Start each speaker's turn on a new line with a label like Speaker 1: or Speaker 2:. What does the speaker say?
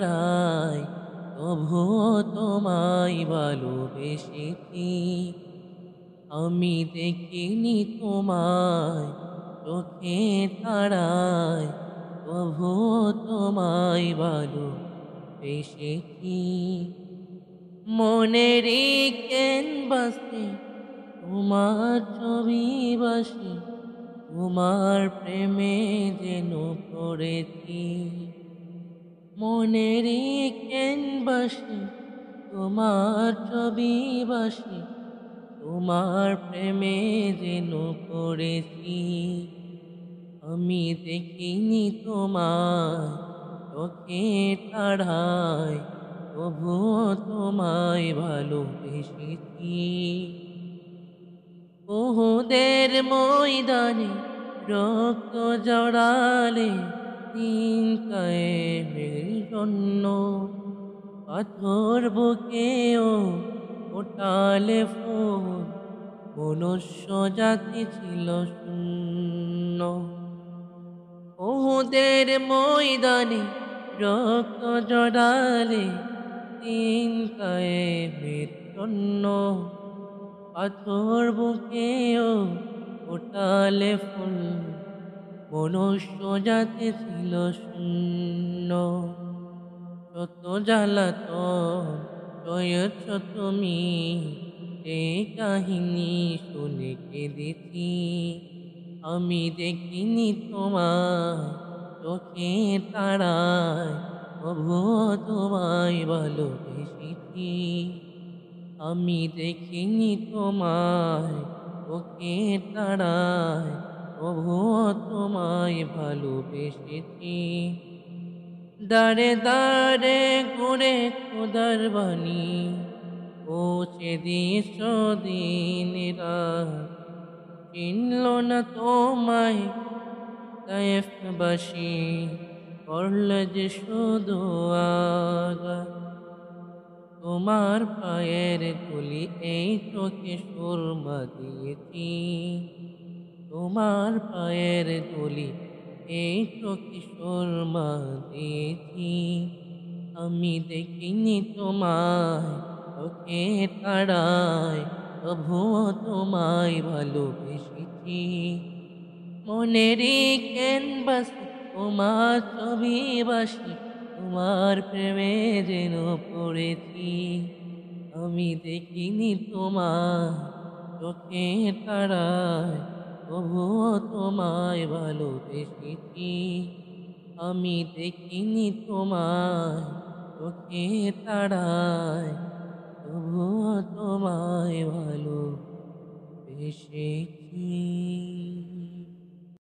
Speaker 1: তাড়ায় তবুও তোমায় ভালোবেসেছি। আমি দেখিনি তোমায় চোখে তাড়ায় তবুও তোমায় ভালোবেসেছি। মনেরই ক্যানভাসে তোমার ছবি ভাসে, তোমার প্রেমে যেন পড়েছি। মনেরই ক্যানভাসে তোমার ছবি ভাসে, তোমার প্রেমে যেন পড়েছি। আমি দেখিনি তোমায় চোখে তাড়ায় তবুও তোমায় ভালোবেসেছি। উহুদের ময়দানে রক্ত জড়ালে দিন কায়েমের জন্য, পাথর বুকেও ফোটালে ফুল, মনুষ্য জাতি ছিল শূন্য। উহুদের ময়দানে রক্ত জড়ালে দিন কায়েমের জন্য, পাথর বুকেও ফোটালে ফুল, মনুষ্য জাতি ছিল শূন্য। শত জ্বালাতন সয়েছ তুমি, এই কাহিনী শুনে কেঁদেছি। আমি দেখিনি তোমায় চোখে তাড়ায় তবুও তোমায় ভালোবেসেছি। আমি দেখিনি তোমায় চোখে তাড়ায় তবুও তোমায় ভালোবেসেছি। দাঁড়ে দাঁড়ে ঘুরে খোদার বাণী পৌঁছে দিয়েছ দিন রাত, চিনল না তোমায় তায়েফবাসী, করলে যে শুধু আঘাত। তোমার পায়ের ধুলি এই চোখে সুরমা দিয়েছি, তোমার পায়ের ধুলি এই চোখে সুরমা দিয়েছি। আমি দেখিনি তোমায় চোখে তাড়ায় তবুও তোমায় ভালোবেসেছি। মনেরই ক্যানভাসে তোমার ছবি ভাসে, তোমার প্রেমে যেন পড়েছি। আমি দেখিনি তোমায় চোখে তাড়ায় তবুও তোমায় ভালোবেসেছি। আমি দেখিনি তোমায় চোখে তাড়ায় তবুও তোমায় ভালোবেসেছি।